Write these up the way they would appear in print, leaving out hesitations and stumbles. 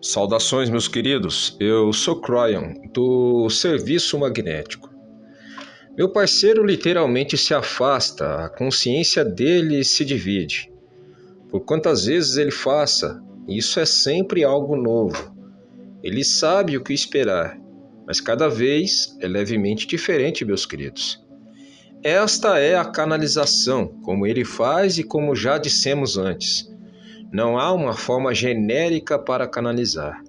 Saudações, meus queridos. Eu sou Cryon, do Serviço Magnético. Meu parceiro literalmente se afasta, a consciência dele se divide. Por quantas vezes ele faça, isso é sempre algo novo. Ele sabe o que esperar, mas cada vez é levemente diferente, meus queridos. Esta é a canalização, como ele faz e como já dissemos antes. Não há uma forma genérica para canalizar.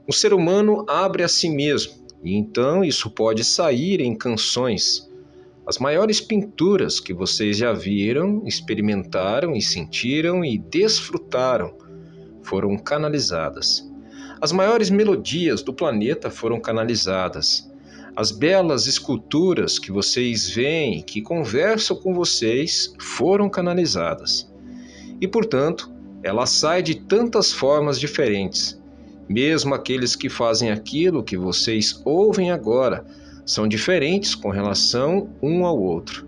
O ser humano abre a si mesmo, e então isso pode sair em canções. As maiores pinturas que vocês já viram, experimentaram e sentiram e desfrutaram foram canalizadas. As maiores melodias do planeta foram canalizadas. As belas esculturas que vocês veem, que conversam com vocês, foram canalizadas. E, portanto, ela sai de tantas formas diferentes. Mesmo aqueles que fazem aquilo que vocês ouvem agora são diferentes com relação um ao outro.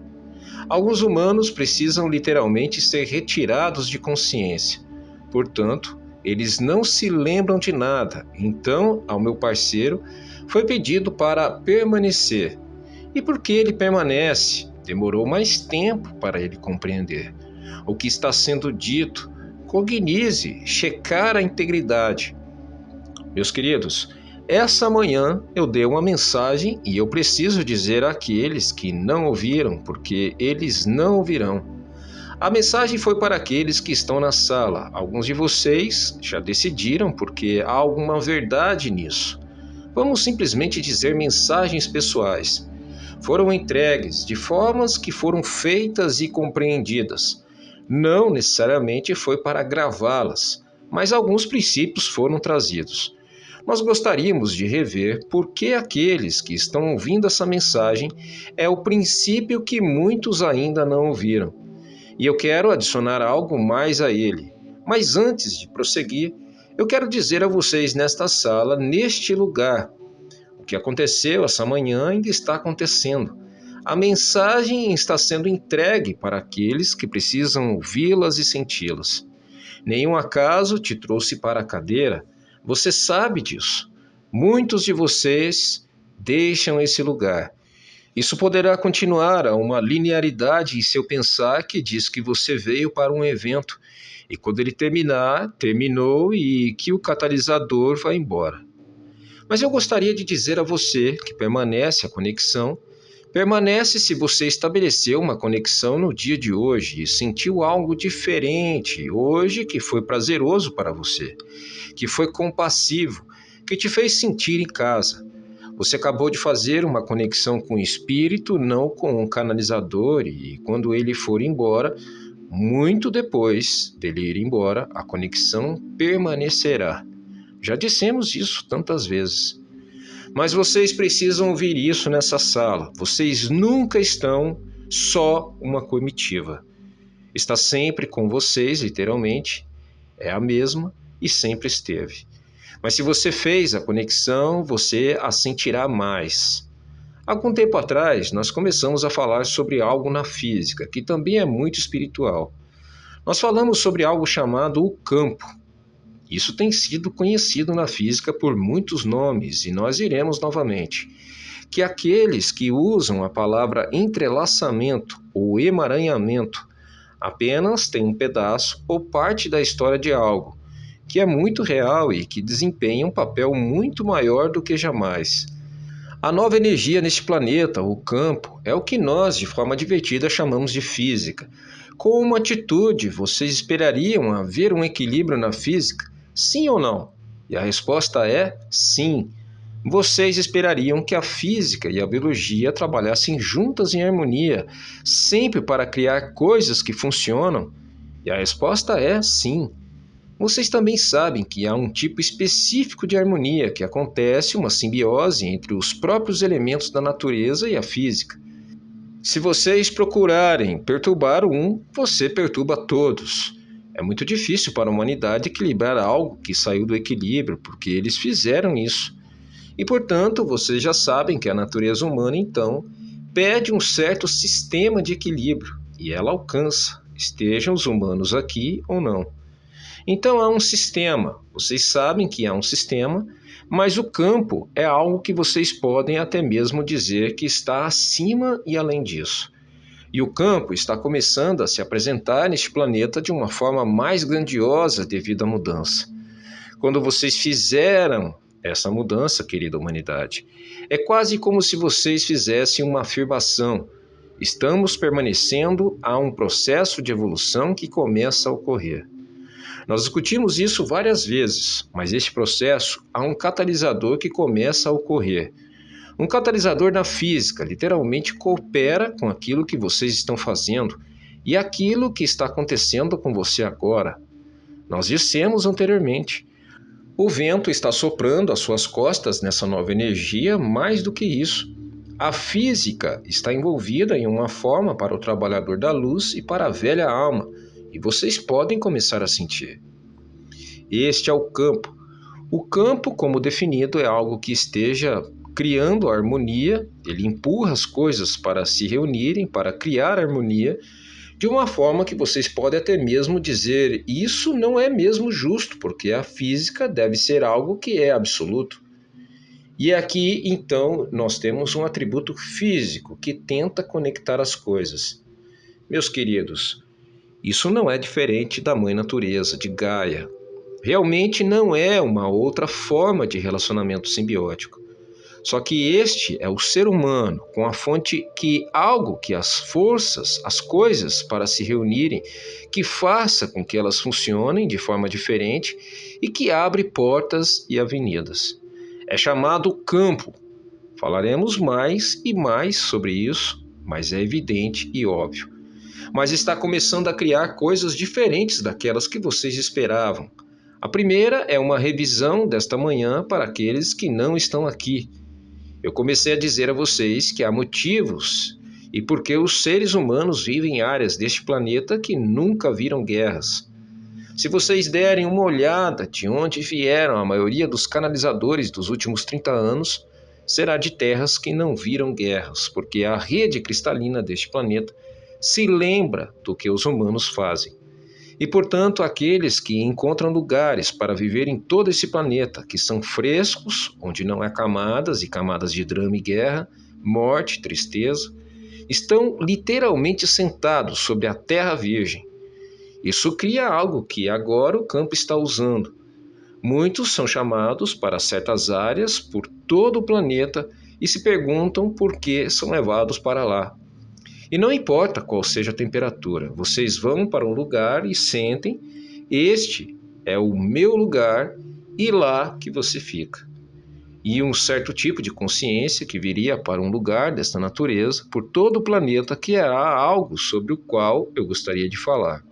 Alguns humanos precisam literalmente ser retirados de consciência. Portanto, eles não se lembram de nada. Então, ao meu parceiro, foi pedido para permanecer. E por que ele permanece? Demorou mais tempo para ele compreender. O que está sendo dito, cognize, checar a integridade. Meus queridos, essa manhã eu dei uma mensagem e eu preciso dizer àqueles que não ouviram, porque eles não ouvirão. A mensagem foi para aqueles que estão na sala. Alguns de vocês já decidiram porque há alguma verdade nisso. Vamos simplesmente dizer mensagens pessoais. Foram entregues de formas que foram feitas e compreendidas. Não necessariamente foi para gravá-las, mas alguns princípios foram trazidos. Nós gostaríamos de rever por que aqueles que estão ouvindo essa mensagem é o princípio que muitos ainda não ouviram. E eu quero adicionar algo mais a ele. Mas antes de prosseguir, eu quero dizer a vocês nesta sala, neste lugar, o que aconteceu essa manhã ainda está acontecendo. A mensagem está sendo entregue para aqueles que precisam ouvi-las e senti-las. Nenhum acaso te trouxe para a cadeira. Você sabe disso. Muitos de vocês deixam esse lugar. Isso poderá continuar a uma linearidade em seu pensar que diz que você veio para um evento e quando ele terminar, terminou e que o catalisador vai embora. Mas eu gostaria de dizer a você que permanece a conexão, permanece se você estabeleceu uma conexão no dia de hoje e sentiu algo diferente hoje que foi prazeroso para você, que foi compassivo, que te fez sentir em casa. Você acabou de fazer uma conexão com o espírito, não com um canalizador, e quando ele for embora, muito depois dele ir embora, a conexão permanecerá. Já dissemos isso tantas vezes. Mas vocês precisam ouvir isso nessa sala. Vocês nunca estão só uma comitiva. Está sempre com vocês, literalmente. É a mesma e sempre esteve. Mas se você fez a conexão, você a sentirá mais. Algum tempo atrás, nós começamos a falar sobre algo na física, que também é muito espiritual. Nós falamos sobre algo chamado o campo. Isso tem sido conhecido na física por muitos nomes e nós iremos novamente. Que aqueles que usam a palavra entrelaçamento ou emaranhamento apenas têm um pedaço ou parte da história de algo, que é muito real e que desempenha um papel muito maior do que jamais. A nova energia neste planeta, o campo, é o que nós, de forma divertida, chamamos de física. Com uma atitude, vocês esperariam haver um equilíbrio na física? Sim ou não? E a resposta é sim. Vocês esperariam que a física e a biologia trabalhassem juntas em harmonia, sempre para criar coisas que funcionam? E a resposta é sim. Vocês também sabem que há um tipo específico de harmonia que acontece uma simbiose entre os próprios elementos da natureza e a física. Se vocês procurarem perturbar um, você perturba todos. É muito difícil para a humanidade equilibrar algo que saiu do equilíbrio, porque eles fizeram isso. E, portanto, vocês já sabem que a natureza humana, então, pede um certo sistema de equilíbrio, e ela alcança, estejam os humanos aqui ou não. Então há um sistema, vocês sabem que há um sistema, mas o campo é algo que vocês podem até mesmo dizer que está acima e além disso. E o campo está começando a se apresentar neste planeta de uma forma mais grandiosa devido à mudança. Quando vocês fizeram essa mudança, querida humanidade, é quase como se vocês fizessem uma afirmação. Estamos permanecendo a um processo de evolução que começa a ocorrer. Nós discutimos isso várias vezes, mas este processo há um catalisador que começa a ocorrer. Um catalisador na física, literalmente coopera com aquilo que vocês estão fazendo e aquilo que está acontecendo com você agora. Nós dissemos anteriormente, o vento está soprando às suas costas nessa nova energia, mais do que isso. A física está envolvida em uma forma para o trabalhador da luz e para a velha alma, e vocês podem começar a sentir. Este é o campo. O campo, como definido, é algo que esteja criando harmonia, ele empurra as coisas para se reunirem, para criar harmonia, de uma forma que vocês podem até mesmo dizer, isso não é mesmo justo, porque a física deve ser algo que é absoluto. E aqui, então, nós temos um atributo físico que tenta conectar as coisas. Meus queridos, isso não é diferente da mãe natureza, de Gaia. Realmente não é uma outra forma de relacionamento simbiótico. Só que este é o ser humano, com a fonte que algo que as forças, as coisas para se reunirem, que faça com que elas funcionem de forma diferente e que abre portas e avenidas. É chamado campo. Falaremos mais e mais sobre isso, mas é evidente e óbvio. Mas está começando a criar coisas diferentes daquelas que vocês esperavam. A primeira é uma revisão desta manhã para aqueles que não estão aqui. Eu comecei a dizer a vocês que há motivos e porque os seres humanos vivem em áreas deste planeta que nunca viram guerras. Se vocês derem uma olhada de onde vieram a maioria dos canalizadores dos últimos 30 anos, será de terras que não viram guerras, porque a rede cristalina deste planeta se lembra do que os humanos fazem. E, portanto, aqueles que encontram lugares para viver em todo esse planeta, que são frescos, onde não há camadas e camadas de drama e guerra, morte, tristeza, estão literalmente sentados sobre a terra virgem. Isso cria algo que agora o campo está usando. Muitos são chamados para certas áreas por todo o planeta e se perguntam por que são levados para lá. E não importa qual seja a temperatura, vocês vão para um lugar e sentem, este é o meu lugar e lá que você fica. E um certo tipo de consciência que viria para um lugar desta natureza por todo o planeta, que há algo sobre o qual eu gostaria de falar.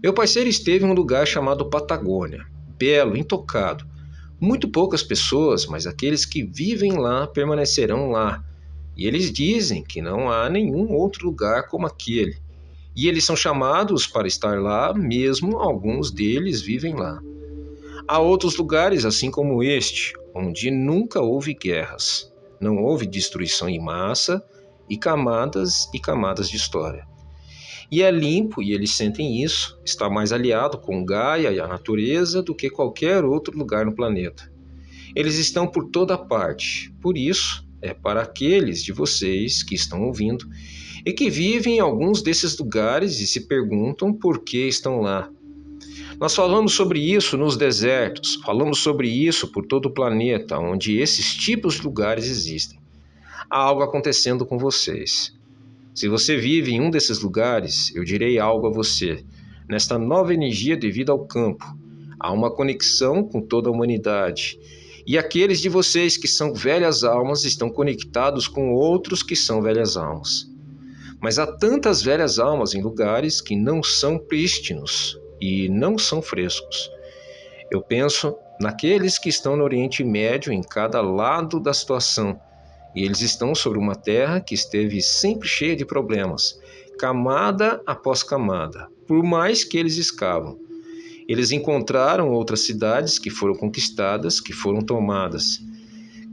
Meu parceiro esteve em um lugar chamado Patagônia, belo, intocado. Muito poucas pessoas, mas aqueles que vivem lá permanecerão lá. E eles dizem que não há nenhum outro lugar como aquele. E eles são chamados para estar lá, mesmo alguns deles vivem lá. Há outros lugares, assim como este, onde nunca houve guerras. Não houve destruição em massa e camadas de história. E é limpo, e eles sentem isso, está mais aliado com Gaia e a natureza do que qualquer outro lugar no planeta. Eles estão por toda parte, por isso, é para aqueles de vocês que estão ouvindo e que vivem em alguns desses lugares e se perguntam por que estão lá. Nós falamos sobre isso nos desertos, falamos sobre isso por todo o planeta, onde esses tipos de lugares existem. Há algo acontecendo com vocês. Se você vive em um desses lugares, eu direi algo a você. Nesta nova energia devido ao campo, há uma conexão com toda a humanidade. E aqueles de vocês que são velhas almas estão conectados com outros que são velhas almas. Mas há tantas velhas almas em lugares que não são prístinos e não são frescos. Eu penso naqueles que estão no Oriente Médio em cada lado da situação. E eles estão sobre uma terra que esteve sempre cheia de problemas, camada após camada, por mais que eles escavam. Eles encontraram outras cidades que foram conquistadas, que foram tomadas.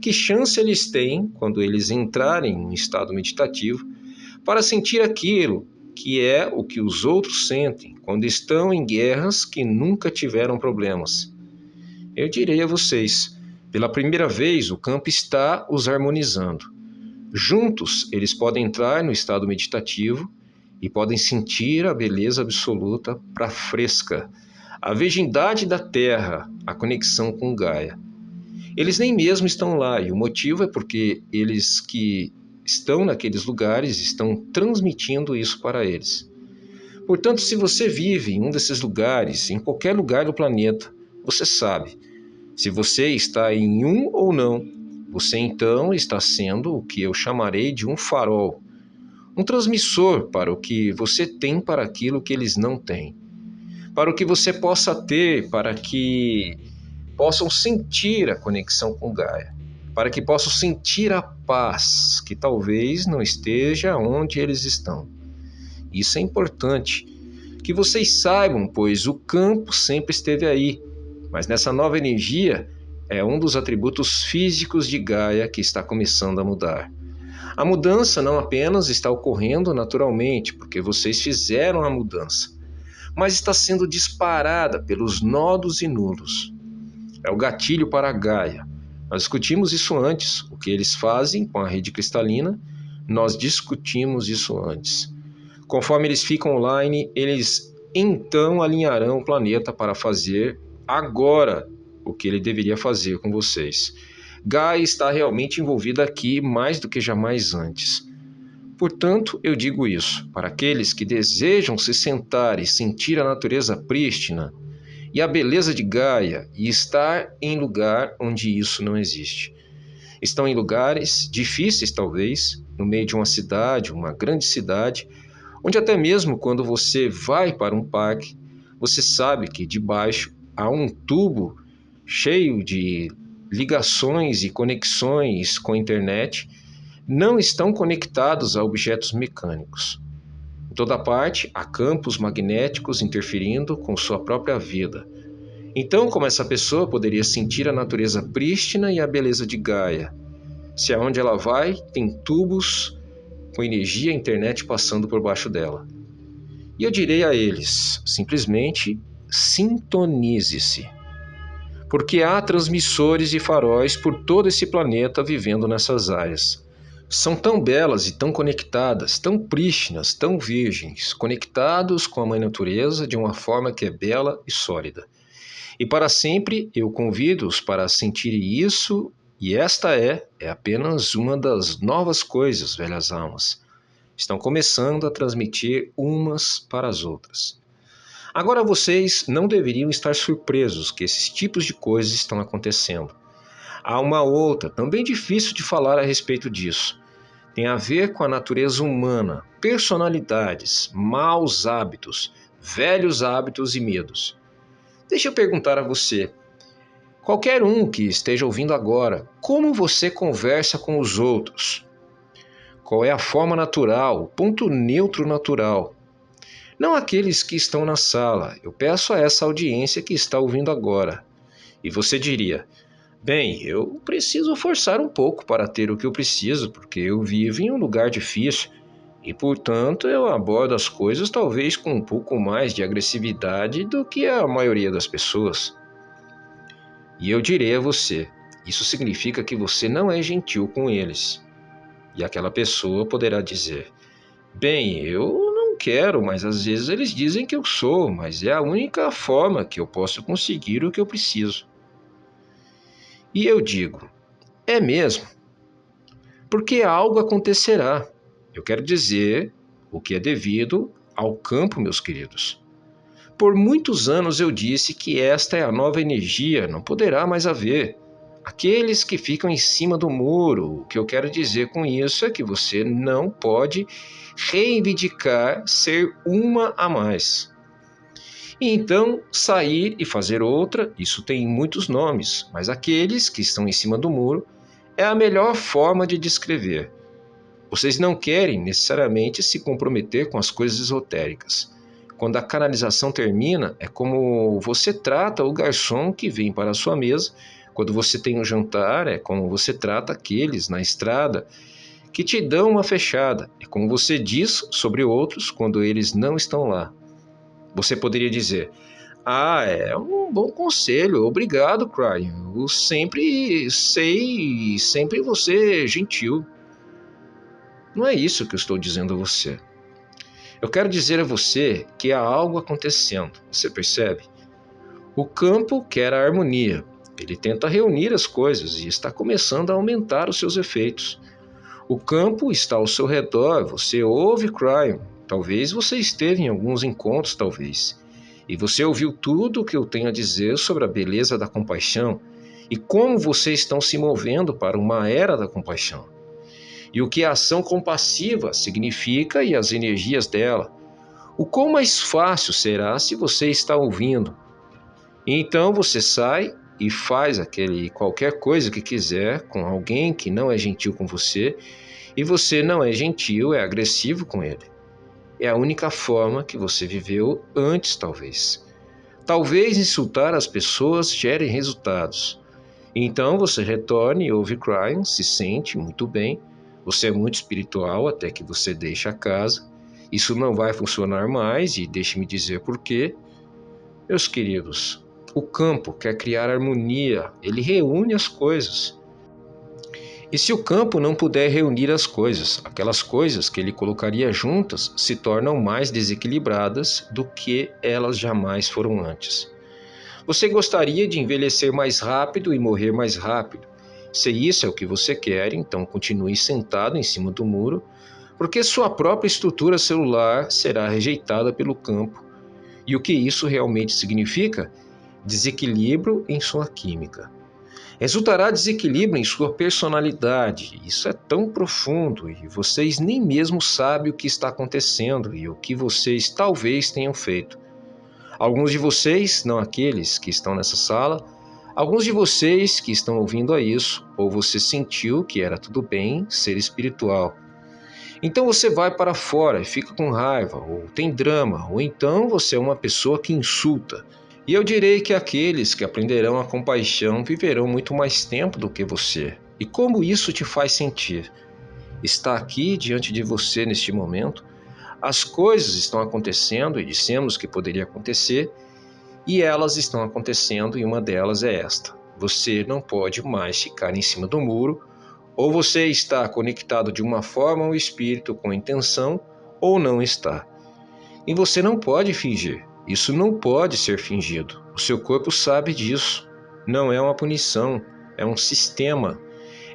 Que chance eles têm, quando eles entrarem em um estado meditativo, para sentir aquilo que é o que os outros sentem quando estão em guerras que nunca tiveram problemas. Eu direi a vocês, pela primeira vez o campo está os harmonizando. Juntos, eles podem entrar no estado meditativo e podem sentir a beleza absoluta para fresca, a virgindade da terra, a conexão com Gaia. Eles nem mesmo estão lá, e o motivo é porque eles que estão naqueles lugares estão transmitindo isso para eles. Portanto, se você vive em um desses lugares, em qualquer lugar do planeta, você sabe. Se você está em um ou não, você então está sendo o que eu chamarei de um farol, um transmissor para o que você tem para aquilo que eles não têm, para o que você possa ter, para que possam sentir a conexão com Gaia, para que possam sentir a paz que talvez não esteja onde eles estão. Isso é importante, que vocês saibam, pois o campo sempre esteve aí, mas nessa nova energia é um dos atributos físicos de Gaia que está começando a mudar. A mudança não apenas está ocorrendo naturalmente, porque vocês fizeram a mudança, mas está sendo disparada pelos nodos e nulos. É o gatilho para a Gaia. Nós discutimos isso antes. O que eles fazem com a rede cristalina, nós discutimos isso antes. Conforme eles ficam online, eles então alinharão o planeta para fazer agora o que ele deveria fazer com vocês. Gaia está realmente envolvida aqui mais do que jamais antes. Portanto, eu digo isso para aqueles que desejam se sentar e sentir a natureza prístina e a beleza de Gaia e estar em lugar onde isso não existe. Estão em lugares difíceis, talvez, no meio de uma cidade, uma grande cidade, onde até mesmo quando você vai para um parque, você sabe que debaixo há um tubo cheio de ligações e conexões com a internet, não estão conectados a objetos mecânicos. Em toda parte, há campos magnéticos interferindo com sua própria vida. Então, como essa pessoa poderia sentir a natureza prístina e a beleza de Gaia? Se aonde ela vai, tem tubos com energia e internet passando por baixo dela. E eu direi a eles, simplesmente sintonize-se. Porque há transmissores e faróis por todo esse planeta vivendo nessas áreas. São tão belas e tão conectadas, tão prístinas, tão virgens, conectados com a Mãe Natureza de uma forma que é bela e sólida. E para sempre eu convido-os para sentirem isso, e esta é apenas uma das novas coisas, velhas almas. Estão começando a transmitir umas para as outras. Agora vocês não deveriam estar surpresos que esses tipos de coisas estão acontecendo. Há uma outra, também difícil de falar a respeito disso. Tem a ver com a natureza humana, personalidades, maus hábitos, velhos hábitos e medos. Deixa eu perguntar a você, qualquer um que esteja ouvindo agora, como você conversa com os outros? Qual é a forma natural, o ponto neutro natural? Não aqueles que estão na sala, eu peço a essa audiência que está ouvindo agora. E você diria, bem, eu preciso forçar um pouco para ter o que eu preciso, porque eu vivo em um lugar difícil e, portanto, eu abordo as coisas talvez com um pouco mais de agressividade do que a maioria das pessoas. E eu direi a você, isso significa que você não é gentil com eles. E aquela pessoa poderá dizer, bem, eu não quero, mas às vezes eles dizem que eu sou, mas é a única forma que eu posso conseguir o que eu preciso. E eu digo, é mesmo? Porque algo acontecerá. Eu quero dizer o que é devido ao campo, meus queridos. Por muitos anos eu disse que esta é a nova energia, não poderá mais haver. Aqueles que ficam em cima do muro, o que eu quero dizer com isso é que você não pode reivindicar ser uma a mais. E então, sair e fazer outra, isso tem muitos nomes, mas aqueles que estão em cima do muro é a melhor forma de descrever. Vocês não querem necessariamente se comprometer com as coisas esotéricas. Quando a canalização termina, é como você trata o garçom que vem para a sua mesa. Quando você tem um jantar, é como você trata aqueles na estrada que te dão uma fechada. É como você diz sobre outros quando eles não estão lá. Você poderia dizer: "Ah, é um bom conselho, obrigado, Cryan. Eu sempre sei, sempre você gentil." Não é isso que eu estou dizendo a você. Eu quero dizer a você que há algo acontecendo, você percebe? O campo quer a harmonia. Ele tenta reunir as coisas e está começando a aumentar os seus efeitos. O campo está ao seu redor, você ouve Cryan. Talvez você esteve em alguns encontros, talvez. E você ouviu tudo o que eu tenho a dizer sobre a beleza da compaixão e como vocês estão se movendo para uma era da compaixão. E o que a ação compassiva significa e as energias dela. O quão mais fácil será se você está ouvindo. E então você sai e faz qualquer coisa que quiser com alguém que não é gentil com você, e você não é gentil, é agressivo com ele. É a única forma que você viveu antes, talvez. Talvez insultar as pessoas gere resultados. Então você retorna e ouve Cryan, se sente muito bem. Você é muito espiritual até que você deixe a casa. Isso não vai funcionar mais e deixe-me dizer por quê. Meus queridos, o campo quer criar harmonia, ele reúne as coisas. E se o campo não puder reunir as coisas, aquelas coisas que ele colocaria juntas se tornam mais desequilibradas do que elas jamais foram antes. Você gostaria de envelhecer mais rápido e morrer mais rápido. Se isso é o que você quer, então continue sentado em cima do muro, porque sua própria estrutura celular será rejeitada pelo campo. E o que isso realmente significa? Desequilíbrio em sua química. Resultará desequilíbrio em sua personalidade. Isso é tão profundo e vocês nem mesmo sabem o que está acontecendo e o que vocês talvez tenham feito. Alguns de vocês, não aqueles que estão nessa sala, alguns de vocês que estão ouvindo a isso, ou você sentiu que era tudo bem ser espiritual. Então você vai para fora e fica com raiva, ou tem drama, ou então você é uma pessoa que insulta. E eu direi que aqueles que aprenderão a compaixão viverão muito mais tempo do que você. E como isso te faz sentir? Está aqui diante de você neste momento. As coisas estão acontecendo e dissemos que poderia acontecer, e elas estão acontecendo, e uma delas é esta: você não pode mais ficar em cima do muro, ou você está conectado de uma forma ao espírito com intenção, ou não está. E você não pode fingir. Isso não pode ser fingido. O seu corpo sabe disso. Não é uma punição, é um sistema.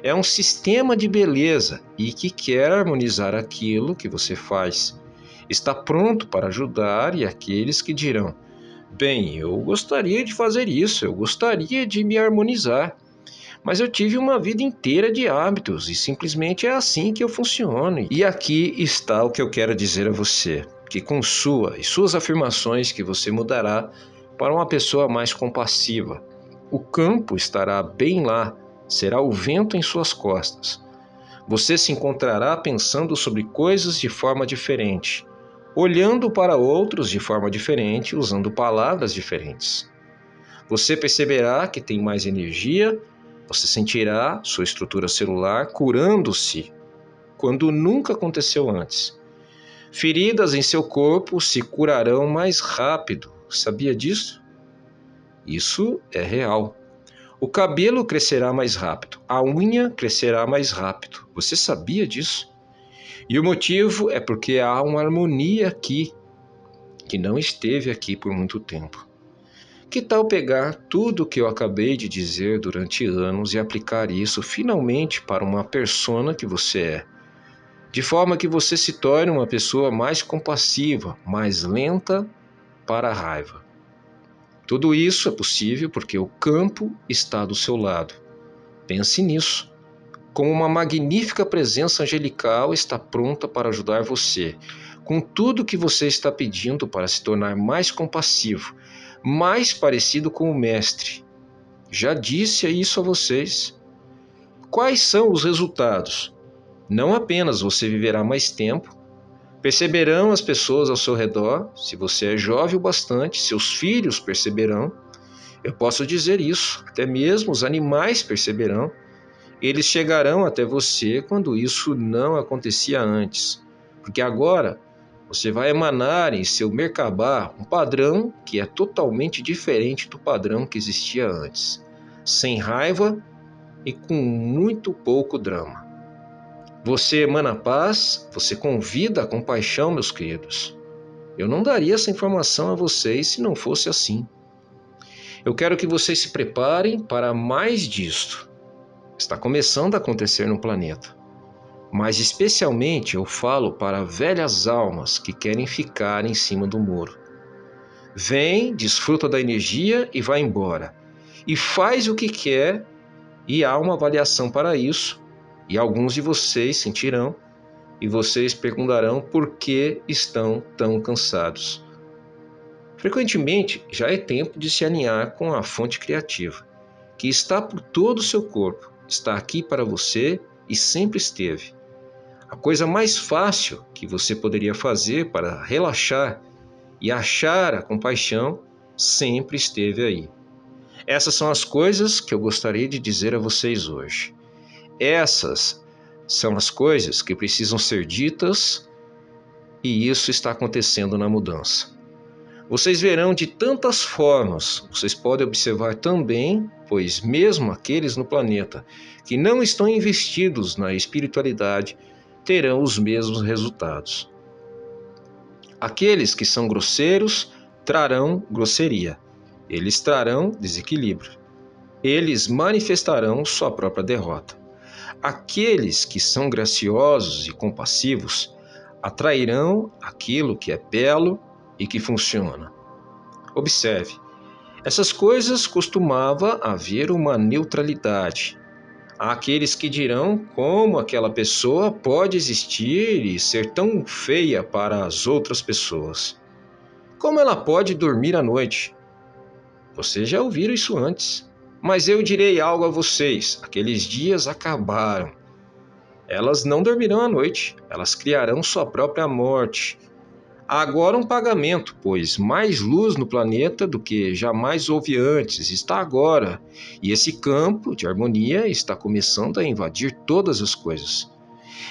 É um sistema de beleza e que quer harmonizar aquilo que você faz. Está pronto para ajudar, e aqueles que dirão: bem, eu gostaria de fazer isso, eu gostaria de me harmonizar, mas eu tive uma vida inteira de hábitos e simplesmente é assim que eu funciono. E aqui está o que eu quero dizer a você, que com sua e suas afirmações que você mudará para uma pessoa mais compassiva. O campo estará bem lá, será o vento em suas costas. Você se encontrará pensando sobre coisas de forma diferente, olhando para outros de forma diferente, usando palavras diferentes. Você perceberá que tem mais energia, você sentirá sua estrutura celular curando-se quando nunca aconteceu antes. Feridas em seu corpo se curarão mais rápido. Sabia disso? Isso é real. O cabelo crescerá mais rápido, a unha crescerá mais rápido. Você sabia disso? E o motivo é porque há uma harmonia aqui, que não esteve aqui por muito tempo. Que tal pegar tudo o que eu acabei de dizer durante anos e aplicar isso finalmente para uma persona que você é, de forma que você se torne uma pessoa mais compassiva, mais lenta para a raiva. Tudo isso é possível porque o campo está do seu lado. Pense nisso. Como uma magnífica presença angelical está pronta para ajudar você, com tudo que você está pedindo para se tornar mais compassivo, mais parecido com o Mestre. Já disse isso a vocês. Quais são os resultados? Não apenas você viverá mais tempo, perceberão as pessoas ao seu redor, se você é jovem o bastante, seus filhos perceberão. Eu posso dizer isso, até mesmo os animais perceberão. Eles chegarão até você quando isso não acontecia antes, porque agora você vai emanar em seu Merkabah um padrão que é totalmente diferente do padrão que existia antes, sem raiva e com muito pouco drama. Você emana paz, você convida a compaixão, meus queridos. Eu não daria essa informação a vocês se não fosse assim. Eu quero que vocês se preparem para mais disto. Está começando a acontecer no planeta. Mas especialmente eu falo para velhas almas que querem ficar em cima do muro. Vem, desfruta da energia e vai embora. E faz o que quer, e há uma avaliação para isso. E alguns de vocês sentirão, e vocês perguntarão por que estão tão cansados. Frequentemente, já é tempo de se alinhar com a fonte criativa, que está por todo o seu corpo, está aqui para você e sempre esteve. A coisa mais fácil que você poderia fazer para relaxar e achar a compaixão sempre esteve aí. Essas são as coisas que eu gostaria de dizer a vocês hoje. Essas são as coisas que precisam ser ditas e isso está acontecendo na mudança. Vocês verão de tantas formas, vocês podem observar também, pois mesmo aqueles no planeta que não estão investidos na espiritualidade terão os mesmos resultados. Aqueles que são grosseiros trarão grosseria, eles trarão desequilíbrio, eles manifestarão sua própria derrota. Aqueles que são graciosos e compassivos atrairão aquilo que é belo e que funciona. Observe, essas coisas costumava haver uma neutralidade. Há aqueles que dirão como aquela pessoa pode existir e ser tão feia para as outras pessoas. Como ela pode dormir à noite? Vocês já ouviram isso antes. Mas eu direi algo a vocês, aqueles dias acabaram. Elas não dormirão à noite, elas criarão sua própria morte. Há agora um pagamento, pois mais luz no planeta do que jamais houve antes está agora, e esse campo de harmonia está começando a invadir todas as coisas.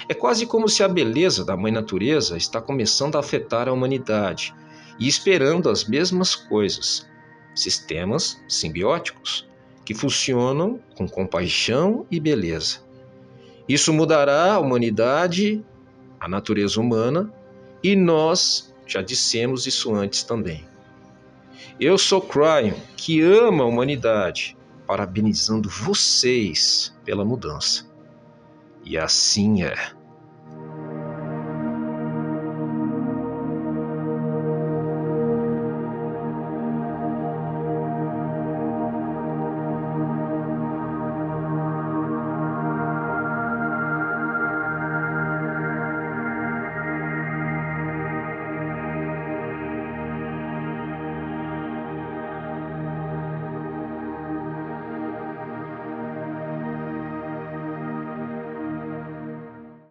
É quase como se a beleza da Mãe Natureza está começando a afetar a humanidade e esperando as mesmas coisas, sistemas simbióticos, que funcionam com compaixão e beleza. Isso mudará a humanidade, a natureza humana, e nós já dissemos isso antes também. Eu sou Cryon, que ama a humanidade, parabenizando vocês pela mudança. E assim é.